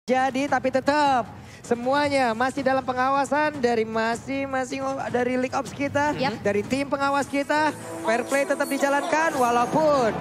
Jadi tapi tetap semuanya masih dalam pengawasan dari masing-masing dari League Ops kita, dari tim pengawas kita. Fair play tetap dijalankan walaupun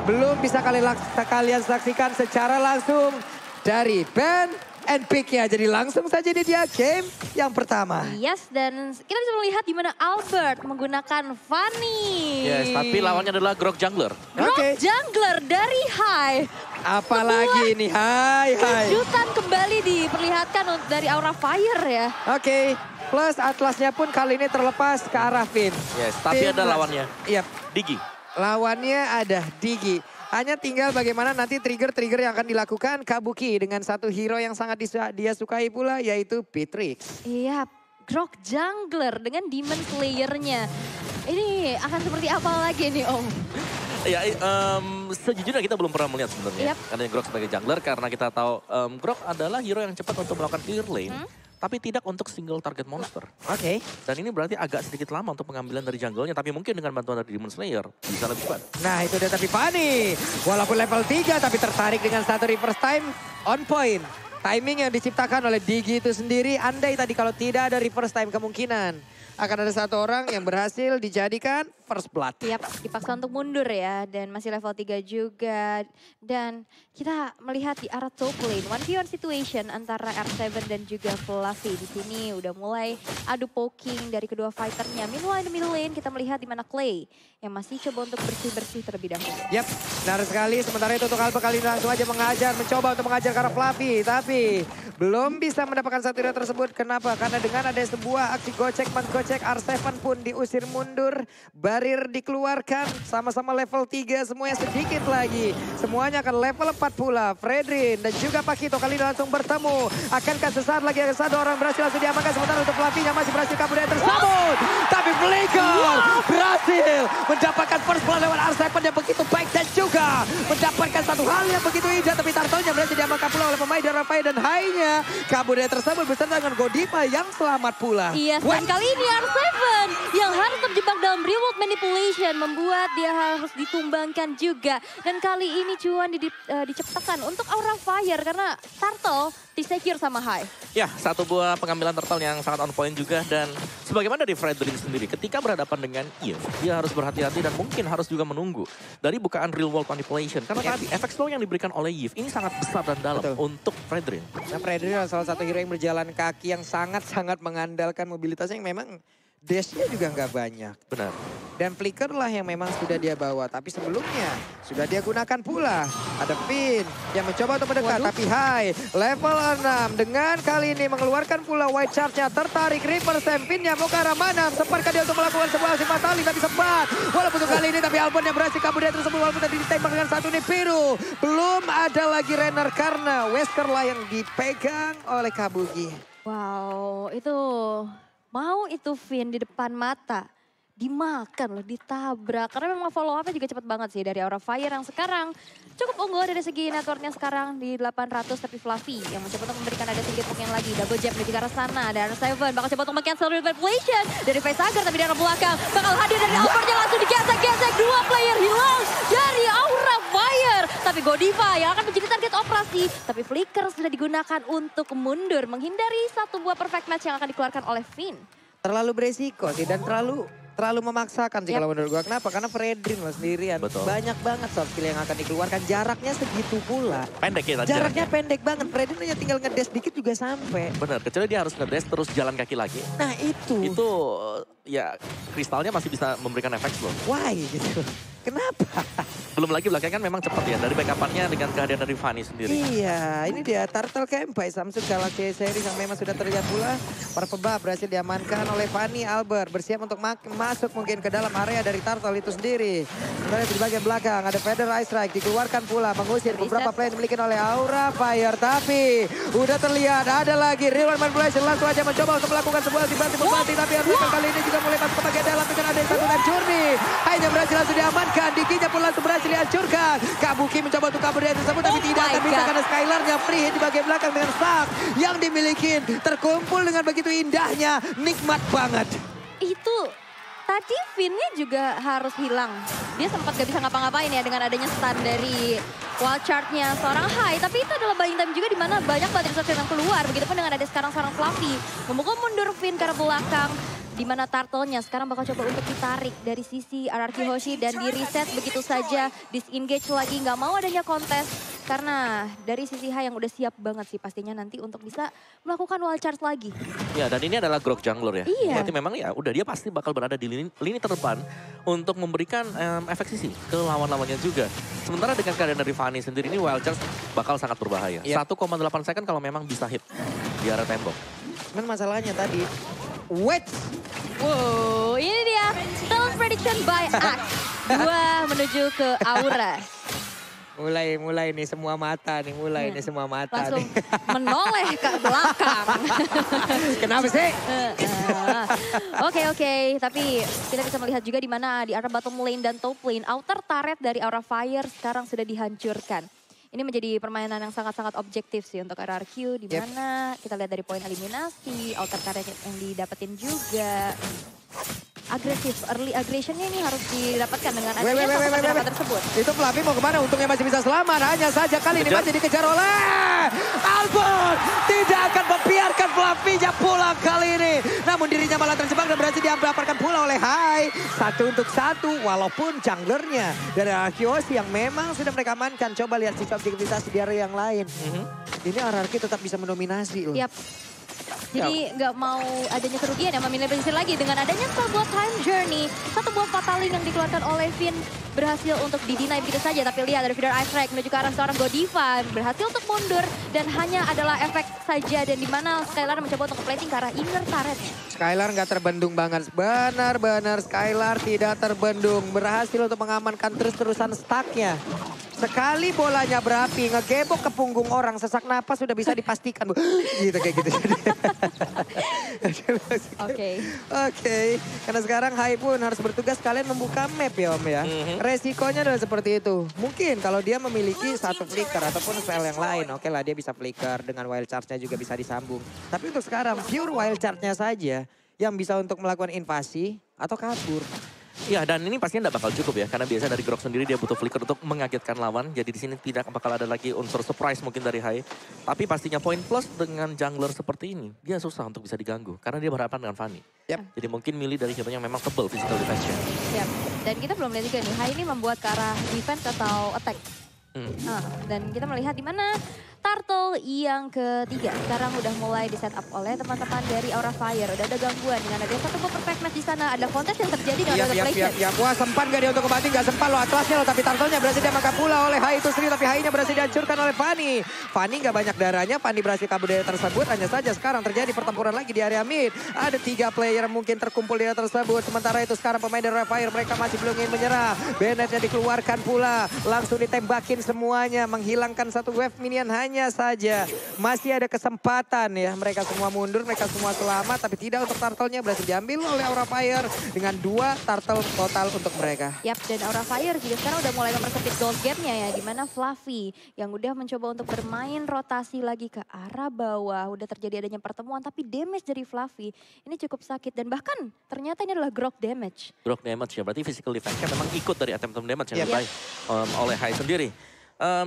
belum bisa kalian saksikan secara langsung dari Ben and Pick-nya. Jadi langsung saja ini dia game yang pertama. Yes, dan kita bisa melihat di mana Albert menggunakan Fanny. Yes, tapi lawannya adalah Grok Jungler. Grok Jungler dari High. Apalagi ini, hai. Kejutan kembali diperlihatkan dari Aura Fire ya. Oke, plus Atlasnya pun kali ini terlepas ke arah Finn. Yes, tapi ada lawannya. Iya. Digi. Lawannya ada Digi. Hanya tinggal bagaimana nanti trigger-trigger yang akan dilakukan Kabuki dengan satu hero yang sangat dia sukai pula yaitu Beatrix. Iya, Grok Jungler dengan Demon Slayer-nya. Ini akan seperti apa lagi nih Om? Ya, sejujurnya kita belum pernah melihat sebenarnya. Karena Grok sebagai jungler karena kita tahu Grok adalah hero yang cepat untuk melakukan clear lane. Tapi tidak untuk single target monster. Oke. Dan ini berarti agak sedikit lama untuk pengambilan dari jungle-nya. Tapi mungkin dengan bantuan dari Demon Slayer bisa lebih cepat. Nah itu dia tapi Fanny. Walaupun level 3 tapi tertarik dengan satu reverse time on point. Timing yang diciptakan oleh Digi itu sendiri. Andai tadi kalau tidak ada reverse time kemungkinan akan ada satu orang yang berhasil dijadikan first blood. Dipaksa untuk mundur ya dan masih level 3 juga. Dan kita melihat di arah top lane 1v1 situation antara R7 dan juga Fluffy. Di sini udah mulai adu poking dari kedua fighternya. Meanwhile di middle lane kita melihat di mana Clay yang masih coba untuk bersih-bersih terlebih dahulu. Yap, benar sekali. Sementara itu untuk Albert kali ini langsung aja mencoba untuk mengajar ke arah Fluffy. Tapi belum bisa mendapatkan satu hero tersebut. Kenapa? Karena dengan ada sebuah aksi gocek R7 pun diusir mundur. Barir dikeluarkan. Sama-sama level 3 semuanya sedikit lagi. Semuanya akan level 4 pula. Fredrin dan juga Pakito kali ini langsung bertemu. Akankah sesaat lagi ada satu orang berhasil langsung diamankan. Sementara untuk Fluffy-nya masih berhasil kabur dari tersebut. Tapi Flicker berhasil mendapatkan first blood lewat R7 yang begitu baik. Dan juga mendapatkan satu hal yang begitu indah. Tapi Turtle-nya berhasil diamankan pula oleh pemain dari Rafael dan Hai-nya. Kabur dari tersebut beserta dengan Godiva yang selamat pula. Iya, dan kali ini R7 yang harus terjebak dalam reward manipulation membuat dia harus ditumbangkan juga. Dan kali ini cuan diciptakan untuk Aura Fire karena Turtle disecure sama High. Ya, satu buah pengambilan Turtle yang sangat on point juga. Dan sebagaimana dari Fredrin sendiri, ketika berhadapan dengan Eve, dia harus berhati-hati dan mungkin harus juga menunggu dari bukaan real world manipulation. Karena tadi efek slow yang diberikan oleh Eve ini sangat besar dan dalam untuk Fredrin. Nah, Fredrin adalah salah satu hero yang berjalan kaki yang sangat-sangat mengandalkan mobilitasnya yang memang dashnya juga nggak banyak. Benar. Dan Flicker lah yang memang sudah dia bawa. Tapi sebelumnya sudah dia gunakan pula. Ada Finn yang mencoba untuk mendekat. Tapi Hai level 6 dengan kali ini mengeluarkan pula white charge-nya. Tertarik reverse Finn-nya mau ke arah mana. Sempatkah dia untuk melakukan sebuah aksi fatali. Tapi sempat. Walaupun untuk kali ini tapi Albon yang berhasil kabur dari tersebut. Walaupun tadi ditembak dengan satu nih biru. Belum ada lagi Renner karena Wesker lah yang dipegang oleh Kabuki. Wow, itu mau itu Finn di depan mata. Dimakan loh, ditabrak. Karena memang follow up-nya juga cepet banget sih dari Aura Fire yang sekarang cukup unggul dari segi networknya sekarang di 800. Tapi Fluffy yang mencoba untuk memberikan ada sedikit poking lagi. Double jab menuju ke arah sana. Dan R7 bakal coba untuk meng-cancel manipulation dari Facehager. Tapi di arah belakang bakal hadir dari Albert-nya langsung digesek-gesek. Dua player hilang dari Aura Fire. Tapi Godiva yang akan menjadi target operasi. Tapi Flicker sudah digunakan untuk mundur. Menghindari satu buah perfect match yang akan dikeluarkan oleh Finn. Terlalu beresiko sih dan terlalu memaksakan sih kalau menurut gua. Kenapa? Karena Fredrin loh sendirian. Betul. Banyak banget soft skill yang akan dikeluarkan. Jaraknya segitu pula. Pendek ya tadi. Jaraknya pendek banget. Fredrin hanya tinggal ngedash dikit juga sampai. Benar, kecuali dia harus ngedash terus jalan kaki lagi. Nah itu. Itu ya kristalnya masih bisa memberikan efek loh. Why gitu. Kenapa? Belum lagi belakang kan memang cepat ya dari backup-nya dengan kehadiran dari Fanny sendiri. Iya, ini dia Turtle Campai Samsung Galaxy Series yang memang sudah terlihat pula. Para pebab berhasil diamankan oleh Fanny. Albert bersiap untuk masuk mungkin ke dalam area dari Turtle itu sendiri. Sebenarnya di bagian belakang ada Feather Ice Strike dikeluarkan pula mengusir beberapa play yang dimiliki oleh Aura Fire. Tapi udah terlihat ada lagi Real Manipulation langsung aja mencoba untuk melakukan sebuah tiba-tiba tapi Arsenal kali ini juga mulai masuk ke bagian dalam dengan ada satu dan Journey. Hanya berhasil langsung diamankan. Diginya pun langsung berhasil dihancurkan. Kabuki mencoba untuk kabur dari tersebut tapi tidak akan bisa karena Skylar-nya free hit di bagian belakang dengan staff yang dimiliki. Terkumpul dengan begitu indahnya. Nikmat banget. Itu tadi Finn-nya juga harus hilang. Dia sempat gak bisa ngapa-ngapain ya dengan adanya stun dari wild chartnya seorang Hai. Tapi itu adalah buying time juga di mana banyak banget resource yang keluar. Begitupun dengan ada sekarang seorang Fluffy. Memukul mundur Finn ke arah belakang. Di mana turtle-nya sekarang bakal coba untuk ditarik dari sisi RRQ Hoshi dan di reset begitu saja. Disengage lagi, nggak mau adanya kontes. Karena dari sisi Hai yang udah siap banget sih pastinya nanti untuk bisa melakukan wild charge lagi. Ya, dan ini adalah Grok jungler ya. Iya. Berarti memang ya udah dia pasti bakal berada di lini terdepan untuk memberikan efek sisi ke lawan-lawannya juga. Sementara dengan keadaan dari Fanny sendiri ini wild charge bakal sangat berbahaya. 1,8 second kalau memang bisa hit di arah tembok. Cuman masalahnya tadi, wait. Wow, ini dia stealth prediction by Axe. 2 menuju ke Aura. Mulai nih semua mata nih, Langsung nih. menoleh ke belakang. Kenapa sih? Oke. Tapi kita bisa melihat juga di mana di arah bottom lane dan top lane. Outer turret dari Aura Fire sekarang sudah dihancurkan. Ini menjadi permainan yang sangat-sangat objektif sih untuk RRQ. Di mana kita lihat dari poin eliminasi, outer turret yang didapetin juga. Agresif, early aggressionnya ini harus didapatkan dengan adanya satu tembakan tersebut. Itu Fluffy mau kemana? Untungnya masih bisa selamat. Hanya saja kali ini masih dikejar oleh Albert. Tidak akan membiarkan Fluffy-nya pulang kali ini. Namun dirinya malah terjebak dan berhasil diamparkan pula oleh Hai. 1 untuk 1 walaupun junglernya dari Arkeosi yang memang sudah mereka amankan. Coba lihat sisi objektivitas di area yang lain. Ini RRQ tetap bisa mendominasi loh. Yap. Jadi nggak mau adanya kerugian yang memilih berhasil lagi dengan adanya sebuah time journey. Satu buah fataling yang dikeluarkan oleh Finn berhasil untuk didinai begitu saja. Tapi lihat dari Feeder Ice Strike menuju ke arah seorang Godiva. Berhasil untuk mundur dan hanya adalah efek saja. Dan di mana Skylar mencoba untuk plating ke arah inner turret. Skylar nggak terbendung banget. Benar-benar Skylar tidak terbendung. Berhasil untuk mengamankan terus-terusan stacknya. Sekali bolanya berapi, ngegebok ke punggung orang, sesak napas sudah bisa dipastikan. Gitu kayak gitu. Oke. Karena sekarang Hai pun harus bertugas kalian membuka map ya Om ya. Resikonya adalah seperti itu. Mungkin kalau dia memiliki satu flicker ataupun spell yang lain. Oke lah dia bisa flicker dengan wild charge-nya juga bisa disambung. Tapi untuk sekarang pure wild charge-nya saja yang bisa untuk melakukan invasi atau kabur. Ya, dan ini pastinya tidak bakal cukup ya, karena biasa dari Grok sendiri dia butuh flicker untuk mengagetkan lawan. Jadi di sini tidak bakal ada lagi unsur surprise mungkin dari Hai. Tapi pastinya poin plus dengan jungler seperti ini, dia susah untuk bisa diganggu. Karena dia berhadapan dengan Fanny. Jadi mungkin milih dari hero yang memang tebal physical defense-nya. Dan kita belum lihat juga nih, Hai ini membuat ke arah defense atau attack. Dan kita melihat di mana Turtle yang ketiga sekarang udah mulai di setup oleh teman-teman dari Aura Fire. Udah ada gangguan dengan ada satu perfect match di sana. Ada kontes yang terjadi dengan ada play. Wah sempat gak dia untuk kembali, gak sempat loh Atlasnya loh. Tapi Turtle-nya berhasil dimakan pula oleh Hai itu sendiri. Tapi Hai-nya berhasil dihancurkan oleh Fanny. Fanny gak banyak darahnya, Fanny berhasil kabur dari tersebut. Hanya saja sekarang terjadi pertempuran lagi di area mid. Ada 3 player mungkin terkumpul di area tersebut. Sementara itu sekarang pemain dari Aura Fire mereka masih belum ingin menyerah. Bennett-nya dikeluarkan pula. Langsung ditembakin semuanya. Menghilangkan satu wave minion hanya saja. Masih ada kesempatan ya. Mereka semua mundur, mereka semua selamat. Tapi tidak untuk turtle-nya berhasil diambil oleh Aura Fire. Dengan 2 turtle total untuk mereka. Yap, dan Aura Fire juga sekarang udah mulai mempersempit gold gap-nya ya. Dimana Fluffy yang udah mencoba untuk bermain rotasi lagi ke arah bawah. Udah terjadi adanya pertemuan, tapi damage dari Fluffy ini cukup sakit. Dan bahkan ternyata ini adalah grok damage. Grok damage ya, berarti physical defense-nya memang ikut dari attempt damage yang dibaik oleh Hai sendiri.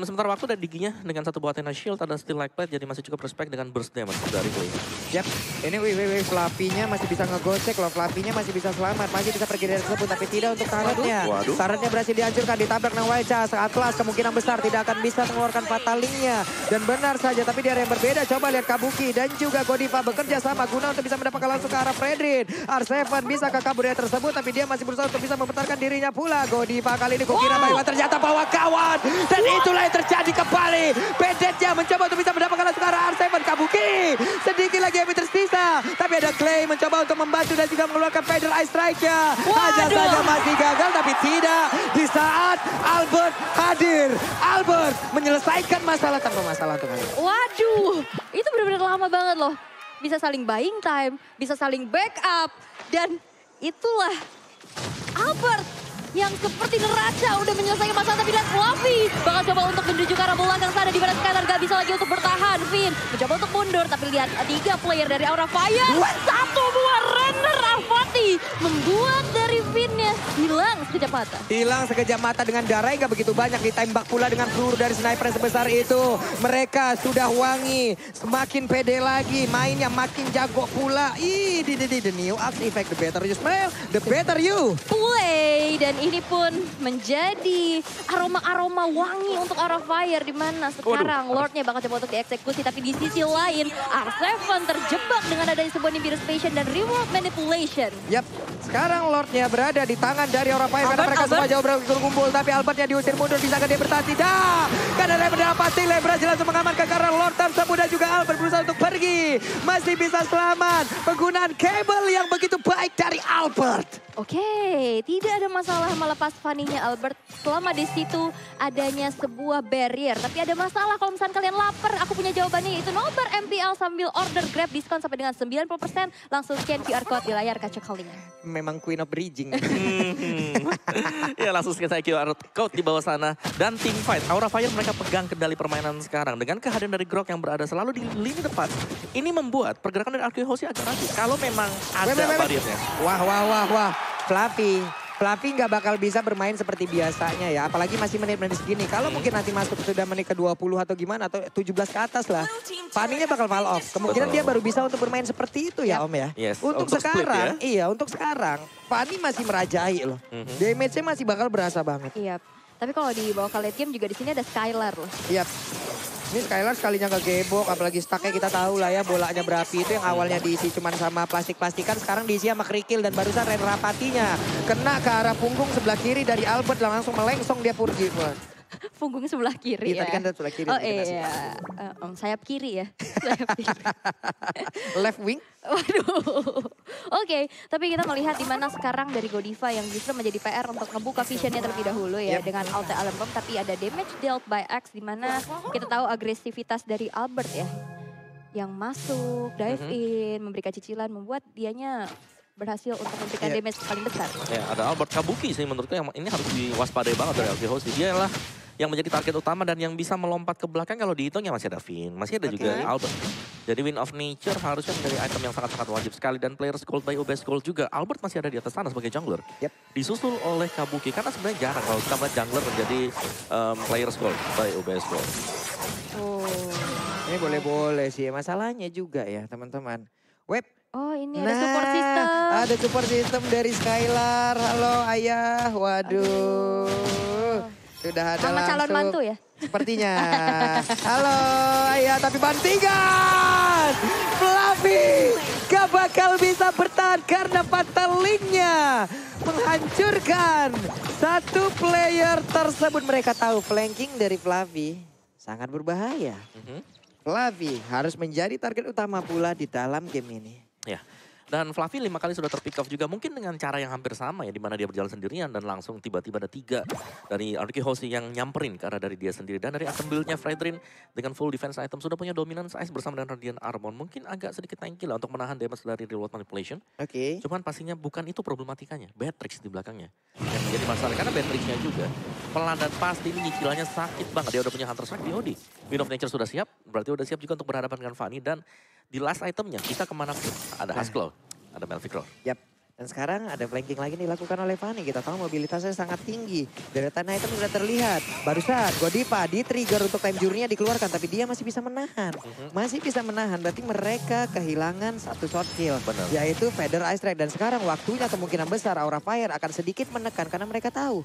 Sementara waktu dari giginya dengan satu buah Athena Shield, ada Steel Light Plate, jadi masih cukup respect dengan burst damage dari Play. Yap, ini Fluffy-nya masih bisa ngegocek loh, Fluffy-nya masih bisa selamat, masih bisa pergi dari tersebut, tapi tidak untuk turret-nya. Turret-nya berhasil dihancurkan, ditabrak dengan Wild Charge, Atlas kemungkinan besar tidak akan bisa mengeluarkan Fataling-nya. Dan benar saja, tapi di area yang berbeda, coba lihat Kabuki dan juga Godiva bekerja sama guna untuk bisa mendapatkan langsung ke arah Fredrin. R7 bisa ke kabur dari tersebut, tapi dia masih berusaha untuk bisa membentarkan dirinya pula. Godiva kali ini kukira baik, ternyata bawa kawan. Dan itulah yang terjadi kembali. Bennett-nya mencoba untuk bisa mendapatkan langsung ke arah R7. Kabuki sedikit lagi yang tersisa. Tapi ada Clay mencoba untuk membantu dan juga mengeluarkan Feather Ice Strike-nya. Hanya saja masih gagal, tapi tidak di saat Albert hadir. Albert menyelesaikan masalah tanpa masalah untuk Albert. Waduh, itu benar-benar lama banget loh. Bisa saling buying time, bisa saling backup. Dan itulah Albert yang seperti neraca udah menyelesaikan masalah, tapi lihat Fluffy bakal coba untuk menuju ke arah belakang sana di mana Skylar gak bisa lagi untuk bertahan. Finn mencoba untuk mundur, tapi lihat 3 player dari Aura Fire, satu buah Renner Avati membuat dari Finn-nya hilang sekejap mata. Hilang sekejap mata dengan darah yang gak begitu banyak, ditembak pula dengan peluru dari sniper yang sebesar itu. Mereka sudah wangi, semakin pede lagi, mainnya makin jago pula. The new axe effect, the better you smell, the better you Play, dan ini pun menjadi aroma-aroma wangi untuk Aura Fire, di mana sekarang Lordnya bakal coba untuk dieksekusi, tapi di sisi lain R7 terjebak dengan adanya sebuah Nimbus Patient dan reward manipulation. Yap, sekarang Lordnya berada di tangan dari Aura Fire karena mereka semua jauh berkumpul, tapi Albertnya diusir mundur, bisakah dia bertahan? Tidak, karena Lebra pasti Lebra berhasil untuk mengamankan karena Lord tersebut dan juga Albert berusaha untuk pergi. Masih bisa selamat, penggunaan kabel yang begitu baik dari Albert. Oke, tidak ada masalah melepas Fanny-nya Albert selama di situ adanya sebuah barrier. Tapi ada masalah kalau misalnya kalian lapar, aku punya jawabannya, yaitu nobar MPL sambil order Grab diskon sampai dengan 90%. Langsung scan QR code di layar kaca kalian. Memang Queen of Bridging. Ya langsung saya QR code di bawah sana. Dan team fight, Aura Fire mereka pegang kendali permainan sekarang. Dengan kehadiran dari Grok yang berada selalu di lini depan. Ini membuat pergerakan dari Arcade Hoshi agak ragu. Kalau memang ada barriernya. Wah. Fluffy nggak bakal bisa bermain seperti biasanya ya. Apalagi masih menit-menit segini. Kalau mungkin nanti masuk sudah menit ke-20 atau gimana. Atau 17 ke atas lah. Fanny-nya bakal fall off. Kemungkinan dia baru bisa untuk bermain seperti itu ya Om ya. Yes, untuk sekarang, untuk sekarang. Fanny masih merajai loh. Damage-nya masih bakal berasa banget. Iya, tapi kalau di bawah late game juga di sini ada Skylar loh. Iya. Ini Skylar sekalinya kegebok, apalagi stucknya kita tahu lah ya bolanya berapi itu yang awalnya diisi cuman sama plastik-plastikan, sekarang diisi sama kerikil dan barusan Ren Rapatinya kena ke arah punggung sebelah kiri dari Albert dan langsung melengsong dia pergi. Punggung sebelah kiri ya. Tadi kan sebelah kiri. Oh iya, sayap kiri ya. Sayap kiri. Left wing. Waduh. Oke, tapi kita melihat di mana sekarang dari Godiva yang justru menjadi PR untuk ngebuka visionnya terlebih dahulu ya. Dengan Ulti Alarm Bomb, tapi ada damage dealt by X di mana kita tahu agresivitas dari Albert ya. Yang masuk, dive in, memberikan cicilan, membuat dianya berhasil untuk memberikan damage paling besar. Ya, ada Albert Kabuki sih menurutku yang ini harus diwaspadai banget dari Arcade Hoshi. Dia lah yang menjadi target utama dan yang bisa melompat ke belakang. Kalau dihitung ya masih ada Finn, masih ada juga Albert. Jadi Win of Nature harusnya menjadi item yang sangat-sangat wajib sekali. Dan Players Gold by OBS Gold juga. Albert masih ada di atas sana sebagai jungler. Disusul oleh Kabuki. Karena sebenarnya jarang kalau kita melihat jungler menjadi Players Gold by OBS Gold. Ini boleh-boleh sih. Masalahnya juga ya teman-teman. Web. Oh ini ada support system. Ada support system dari Skylar. Halo ayah. Waduh. Sudah ada sama langsung. Calon mantu ya? Sepertinya. Halo ayah, tapi bantingan. Fluffy gak bakal bisa bertahan karena Fatal Link-nya menghancurkan satu player tersebut. Mereka tahu flanking dari Fluffy sangat berbahaya. Fluffy harus menjadi target utama pula di dalam game ini. Ya. Dan Fluffy 5 kali sudah terpick off juga. Mungkin dengan cara yang hampir sama ya. Dimana dia berjalan sendirian dan langsung tiba-tiba ada 3 dari Arcade Hoshi yang nyamperin ke arah dari dia sendiri. Dan dari item build-nya Fredrin dengan full defense item sudah punya dominance ice bersama dengan Radiant Armor. Mungkin agak sedikit tanky lah untuk menahan damage dari Reward Manipulation. Cuman pastinya bukan itu problematikanya. Beatrix di belakangnya. Yang menjadi masalah. Karena Beatrix-nya juga pelan dan pasti ini nyicilannya sakit banget. Dia udah punya Hunter Strike di OD. Win of Nature sudah siap. Berarti udah siap juga untuk berhadapan dengan Fanny. Dan di last itemnya bisa kemana pun. Ada Husklow. Ada Melvicro. Yap. Dan sekarang ada flanking lagi dilakukan oleh Fanny. Kita tahu mobilitasnya sangat tinggi. Deretan item sudah terlihat. Barusan Godiva di-trigger untuk time journey-nya dikeluarkan. Tapi dia masih bisa menahan. Masih bisa menahan. Berarti mereka kehilangan satu short kill. Yaitu Feather Ice Strike. Dan sekarang waktunya kemungkinan besar Aura Fire akan sedikit menekan. Karena mereka tahu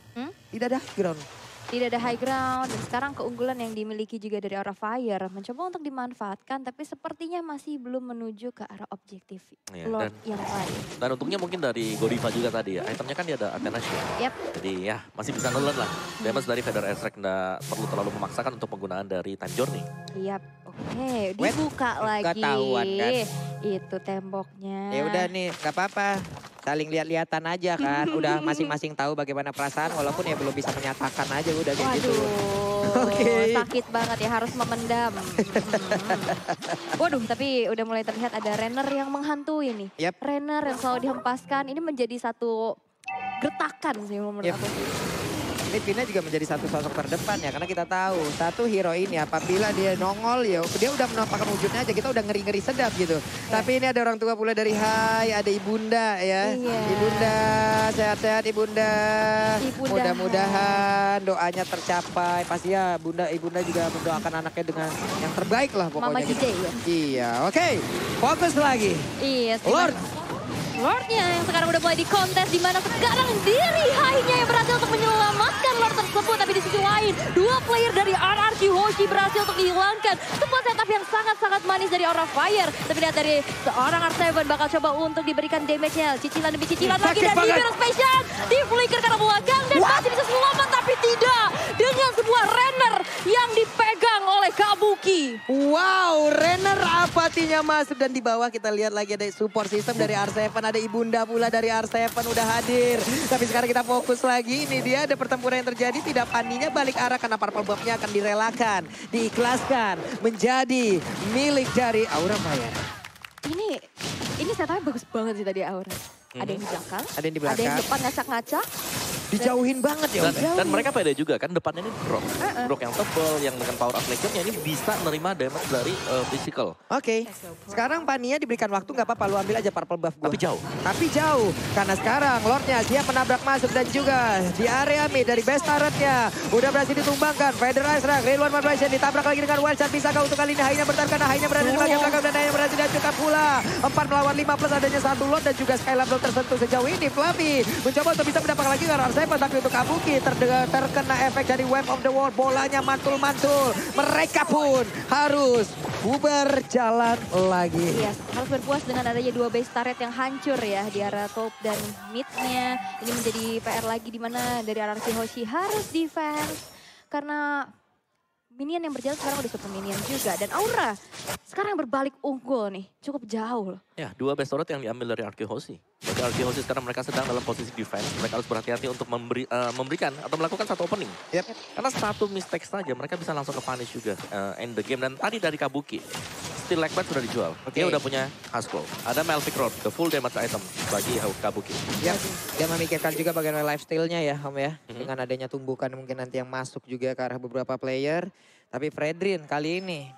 tidak ada ground. Tidak ada high ground dan sekarang keunggulan yang dimiliki juga dari Aura Fire mencoba untuk dimanfaatkan tapi sepertinya masih belum menuju ke arah objektif Lord yang lain. Dan untungnya mungkin dari Godiva juga tadi ya, itemnya kan dia ada Athena Shield. Jadi ya masih bisa nelen lah. Damage dari Feather Airstrike nggak perlu terlalu memaksakan untuk penggunaan dari Time Journey. Oke, dibuka lagi. Ketahuan kan. Itu temboknya. Ya udah nih, gak apa-apa. Saling lihat-lihatan aja kan. Udah masing-masing tahu bagaimana perasaan walaupun ya belum bisa menyatakan aja udah kayak gitu. Sakit banget ya harus memendam. Waduh, tapi udah mulai terlihat ada Renner yang menghantui nih. Renner yang selalu dihempaskan ini menjadi satu gertakan sih menurut Yep. aku. Ini Vina juga menjadi satu sosok terdepan ya. Karena kita tahu satu hero ini apabila dia nongol ya dia udah menampakkan wujudnya aja. Kita udah ngeri-ngeri sedap gitu. Tapi ini ada orang tua pula dari Hai. Ada Ibunda ya. Iya. Ibunda sehat-sehat Ibunda. Ibunda Mudah-mudahan doanya tercapai. Pasti ya Ibunda juga mendoakan anaknya dengan yang terbaik lah pokoknya. Mama gitu. Gide ya. Iya oke. Fokus lagi. Iya. Lord. Lordnya yang sekarang udah mulai di kontes di mana sekarang diri Hai-nya yang berhasil untuk menyelamatkan Lord tersebut. Tapi di sisi lain, dua player dari RRQ Hoshi berhasil untuk dihilangkan. Sebuah setup yang sangat-sangat manis dari Aura Fire. Tapi lihat dari seorang R7 bakal coba untuk diberikan damage-nya. Cicilan demi cicilan lagi dan Hero Special di flicker karena belakang. Dan masih bisa selamat tapi tidak. Dengan sebuah Renner yang dipegang oleh Kabuki. Wow, Renner apatinya masuk dan di bawah kita lihat lagi ada support system dari R7, ada Ibunda pula dari R7 udah hadir. Tapi sekarang kita fokus lagi, ini dia ada pertempuran yang terjadi, tidak paninya balik arah karena purple buff-nya akan direlakan, diikhlaskan menjadi milik dari Aura Fire. Ini setupnya bagus banget sih tadi Aura. Ada yang di belakang, Ada yang di belakang. ada yang depan ngacak-ngacak. Dijauhin banget ya. Dan mereka pede juga kan depannya ini Grok. Grok yang tebel, yang dengan power up nature-nya ini bisa nerima damage dari physical. Oke, sekarang Pania diberikan waktu nggak apa-apa, lu ambil aja purple buff gua. Tapi jauh. Tapi jauh, karena sekarang Lordnya siap menabrak masuk dan juga di area mid dari best turret-nya. Udah berhasil ditumbangkan, Federalize Rank, Real One Vibration ditabrak lagi dengan one shot. Bisakah untuk kali ini Hai-nya bertahan karena Hai-nya berada di bagian belakang dan Hai-nya berhasil dihancurkan pula. 4 melawan 5 plus adanya satu Lord dan juga Skylar belum tersentuh sejauh ini. Fluffy mencoba untuk bisa mendapatkan lagi karena R7, tapi untuk Kabuki terkena efek dari Wave of the Wall. Bolanya mantul-mantul. Mereka pun harus bubar jalan lagi. Iya, harus berpuas dengan adanya dua base turret yang hancur ya di area top dan mid-nya. Ini menjadi PR lagi di mana dari RRQ Hoshi harus defense. Karena minion yang berjalan sekarang udah super minion juga. Dan Aura sekarang berbalik unggul nih, cukup jauh loh. Ya, dua best turret yang diambil dari RQ Hoshi. Jadi RQ Hoshi sekarang mereka sedang dalam posisi defense. Mereka harus berhati-hati untuk memberikan atau melakukan satu opening. Yep. Karena satu mistake saja mereka bisa langsung ke punish juga end the game. Dan tadi dari Kabuki, Steel Legbat sudah dijual. Dia udah punya Hasclaw. Ada Melvic Rod, the full damage item bagi Kabuki. Ya, dia memikirkan juga bagaimana lifestyle-nya ya Om ya. Dengan adanya tumbukan mungkin nanti yang masuk juga ke arah beberapa player. Tapi Fredrin kali ini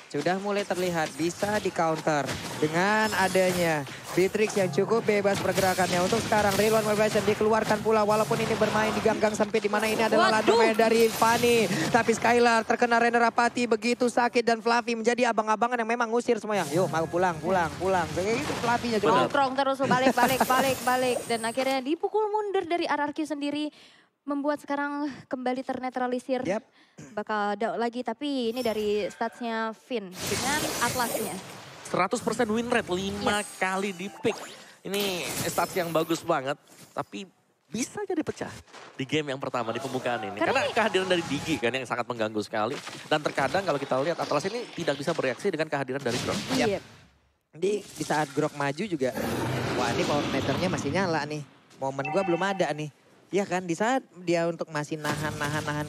sudah mulai terlihat bisa di counter dengan adanya Beatrix yang cukup bebas pergerakannya. Untuk sekarang Real One Vibration dikeluarkan pula walaupun ini bermain di gang-gang sempit di mana ini adalah landasan dari Fanny. Tapi Skylar terkena Renner apati begitu sakit dan Fluffy menjadi abang-abangan yang memang ngusir semuanya. Yuk mau pulang. Kayak gitu Fluffy-nya juga. Nongkrong terus balik. Dan akhirnya dipukul mundur dari RRQ sendiri. Membuat sekarang kembali ternetralisir. Yep. Bakal down lagi, tapi ini dari statsnya Finn dengan Atlasnya. 100% win rate, 5 kali di pick. Ini stats yang bagus banget, tapi bisa jadi pecah di game yang pertama di pembukaan ini. Karena kehadiran dari Digi kan yang sangat mengganggu sekali. Dan terkadang kalau kita lihat Atlas ini tidak bisa bereaksi dengan kehadiran dari Grok. Iya. Di saat Grok maju juga, wah ini power meternya masih nyala nih. Momen gua belum ada nih. Ya kan, di saat dia untuk masih nahan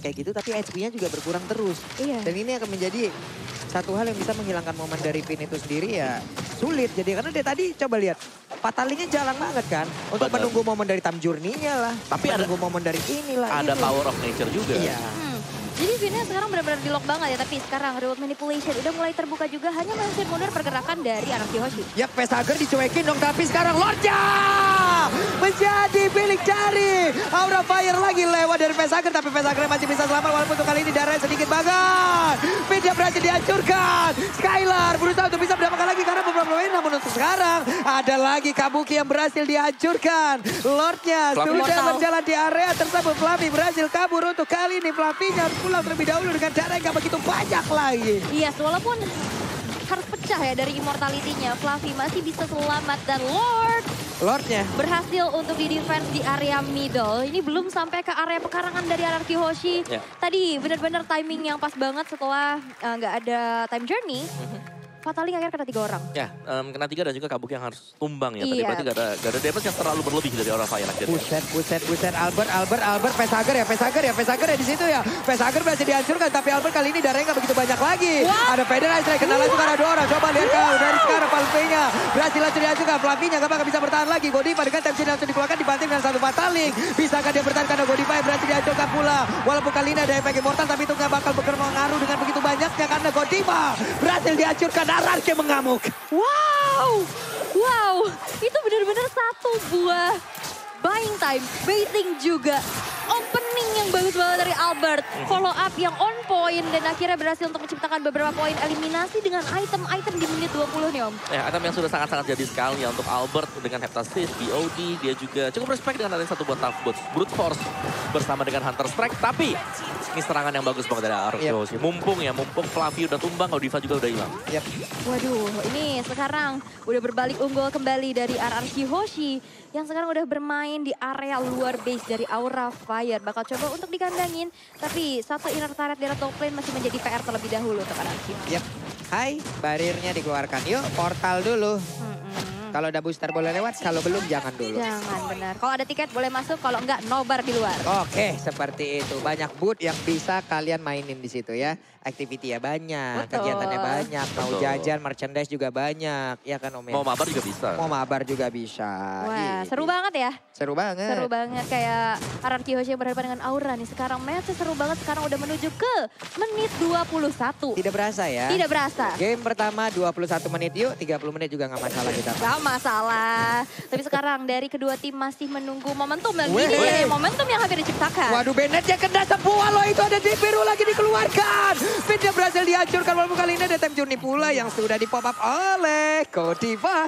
kayak gitu, tapi HP-nya juga berkurang terus. Iya. Dan ini akan menjadi satu hal yang bisa menghilangkan momen dari Finn itu sendiri ya sulit. Jadi karena dia tadi coba lihat, Fatalingnya jalan banget kan. Untuk menunggu momen dari Time Journey-nya lah. Tapi menunggu momen dari inilah. Ada power of nature juga. Iya. Jadi Finnnya sekarang benar-benar di lock banget ya, tapi sekarang reward manipulation udah mulai terbuka juga, hanya mengusir mundur pergerakan dari RRQ Hoshi. Ya, Pesager dicuekin dong, tapi sekarang Lordnya menjadi milik dari Aura Fire lagi lewat dari Pesager, tapi Pesager masih bisa selamat walaupun untuk kali ini darahnya sedikit banget. Media berhasil dihancurkan. Skylar berusaha untuk bisa mendapatkan lagi karena beberapa pemain, namun untuk sekarang ada lagi Kabuki yang berhasil dihancurkan. Lordnya sudah berjalan di area tersebut. Fluffy berhasil kabur untuk kali ini. Fluffy-nya harus pulang terlebih dahulu dengan cara yang gak begitu banyak lagi. Yes, walaupun harus pecah ya dari immortality-nya, Fluffy masih bisa selamat dan Lordnya berhasil untuk di defense di area middle. Ini belum sampai ke area pekarangan dari RRQ Hoshi. Tadi benar-benar timing yang pas banget setelah nggak ada time journey. Fataling akhirnya kena 3 orang. Ya, kena 3 dan juga Kabuk yang harus tumbang ya. Tadi Iya. berarti gak ada damage yang terlalu berlebih dari Aura Fire akhirnya. Buset. Albert, Vesager ya di situ ya. Vesager berhasil dihancurkan, tapi Albert kali ini darahnya nggak begitu banyak lagi. Ada Federer Strike, kena langsung karena 2 orang. Coba lihat kau dari sekarang Flavinya berhasil langsung dihancurkan. Flavinya nggak bakal bisa bertahan lagi. Godiva dengan tension langsung dikeluarkan, dibanting dengan 1 Fataling. Bisakah dia bertahan karena Godiva yang berhasil dihancurkan pula. Walaupun kali ini ada efek immortal, tapi itu nggak bakal berpengaruh dengan begitu banyaknya karena Godiva berhasil dihancurkan. Ararke mengamuk. Wow, itu benar-benar satu buah buying time, baiting juga. Opening yang bagus banget dari Albert. Follow up yang on point dan akhirnya berhasil untuk menciptakan beberapa poin eliminasi dengan item-item di menit 20 nih Om. Ya, item yang sudah sangat-sangat jadi sekali ya untuk Albert dengan Heptasis, BOD, dia juga cukup respect dengan adanya 1 buat Tough Boots, Brute Force bersama dengan Hunter Strike. Tapi ini serangan yang bagus banget dari Arco sih. Mumpung Flavi udah tumbang, Godiva juga udah hilang. Waduh, ini sekarang udah berbalik unggul kembali dari RRQ Hoshi yang sekarang udah bermain di area luar base dari Aura Fire. Bakal coba untuk dikandangin, tapi satu inner turret dari top lane masih menjadi PR terlebih dahulu untuk RRQ. Hai, barirnya dikeluarkan. Yuk, portal dulu. Kalau ada booster boleh lewat, kalau belum jangan dulu. Jangan, benar. Kalau ada tiket boleh masuk, kalau enggak nobar di luar. Oke, seperti itu. Banyak booth yang bisa kalian mainin di situ ya. Activity ya banyak, Betul. kegiatannya banyak. Mau Betul. jajan, merchandise juga banyak. Ya kan Om? Ya? Mau mabar juga bisa. Mau mabar juga bisa. Wah, Gitu. seru banget ya. Seru banget. Seru banget kayak RRQ Hoshi yang berhadapan dengan Aura nih. Sekarang match seru banget, sekarang udah menuju ke menit 21. Tidak berasa ya. Tidak berasa. Game pertama 21 menit yuk, 30 menit juga nggak masalah kita. Gak masalah. Tapi sekarang dari kedua tim masih menunggu momentum. Dan Weh. ini dia momentum yang hampir diciptakan. Waduh, Bennett-nya kena semua loh, itu ada di biru lagi dikeluarkan. Fitnya berhasil dihancurkan, walaupun kali ini ada time journey pula yang sudah di pop up oleh Godiva.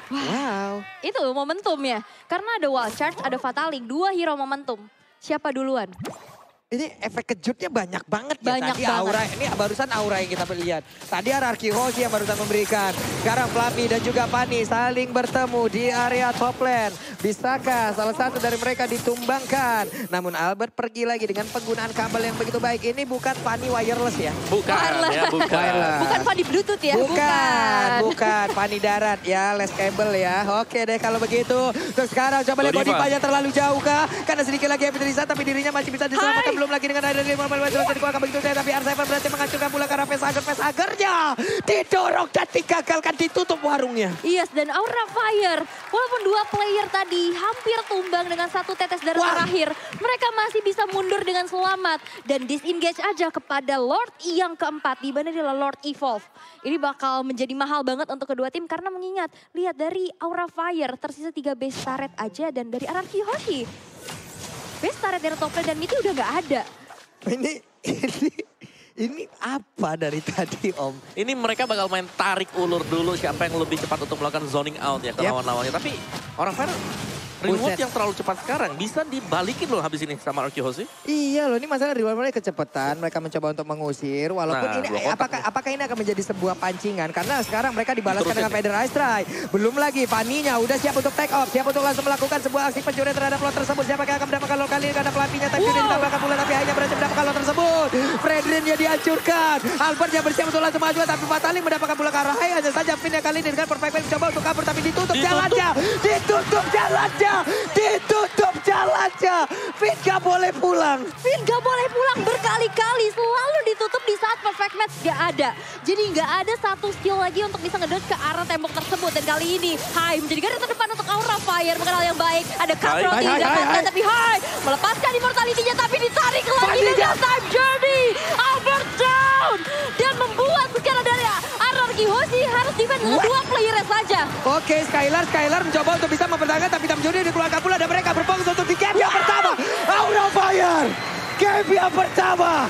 Wow. Itu momentumnya. Karena ada wall charge, ada fataling, 2 hero momentum. Siapa duluan? Ini efek kejutnya banyak banget ya. Banyak Tadi banget. Aura, ini barusan Aura yang kita lihat. Tadi RRQ Hoshi yang barusan memberikan. Sekarang Flavi dan juga Fanny saling bertemu di area top lane. Bisakah salah satu dari mereka ditumbangkan? Namun Albert pergi lagi dengan penggunaan kabel yang begitu baik. Ini bukan Fanny wireless ya? Bukan Wireless. ya, bukan. Wireless. Bukan Fanny Bluetooth ya? Bukan. Fanny darat ya, les kabel ya. Oke deh kalau begitu. Terus sekarang coba lihat Godiva. Godivanya terlalu jauh kah? Karena sedikit lagi yang tersisa tapi dirinya masih bisa diselamatkan. Belum lagi dengan ada 5 dikeluarkan begitu saya. Tapi R7 berhasil menghancurkan pula karena Vesagernya didorong dan digagalkan, ditutup warungnya. Yes, dan Aura Fire, walaupun 2 player tadi hampir tumbang dengan 1 tetes darah Wah. terakhir, mereka masih bisa mundur dengan selamat dan disengage aja kepada Lord E yang keempat, di mana adalah Lord Evolve. Ini bakal menjadi mahal banget untuk kedua tim karena mengingat, lihat dari Aura Fire tersisa 3 base turret aja dan dari RRQ Hoshi, base turret dari top lane dan mid udah nggak ada. Ini apa dari tadi Om? Ini mereka bakal main tarik ulur dulu siapa yang lebih cepat untuk melakukan zoning out ya ke Yep. lawan-lawannya. Tapi orang Fire reward Buset. yang terlalu cepat sekarang bisa dibalikin loh habis ini sama RRQ Hoshi. Iya loh, ini masalah di luar mereka kecepatan. Mereka mencoba untuk mengusir. Walaupun Nah, ini dua kotak apakah ini akan menjadi sebuah pancingan? Karena sekarang mereka dibalaskan Terusin dengan ya. Federer Strike. Belum lagi Fanny-nya udah siap untuk take off. Siap untuk langsung melakukan sebuah aksi pencurian terhadap lot tersebut. Siapa yang akan mendapatkan lot kali ini? Karena Flavinya tadi sudah ditambahkan pula. Tapi hanya berhasil mendapatkan lot tersebut. Fredrin-nya dihancurkan. Albert yang bersiap untuk langsung maju. Tapi Fataling mendapatkan pula ke arah Hai. Hanya saja Finn yang kali ini dengan perfect play mencoba untuk kabur. Tapi ditutup jalannya. Ditutup jalannya. Ditutup jalannya. Finn gak boleh pulang. Finn gak boleh pulang berkali-kali, selalu ditutup di saat perfect match gak ada. Jadi gak ada satu skill lagi untuk bisa ngedot ke arah tembok tersebut. Dan kali ini Hai menjadi garda terdepan untuk Aura Fire. Bukan hal yang baik, ada Katrol Hai, di hai, depan, hai. tapi Hai melepaskan immortality-nya tapi ditarik lagi Fanny dengan nya. time journey. Albert down dan membuat sekarang dari RRQ Hoshi harus defend dengan 2 player saja. Oke, Skylar mencoba untuk bisa mempertahankan. Tapi Tamjuri dikeluarkan pula. Dan mereka berfokus untuk di game yang pertama. Aura Fire. Game yang pertama.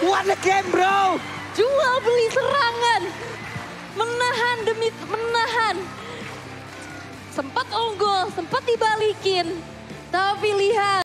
What a game bro. Jual beli serangan. Menahan demi menahan. Sempat unggul, sempat dibalikin. Tapi lihat.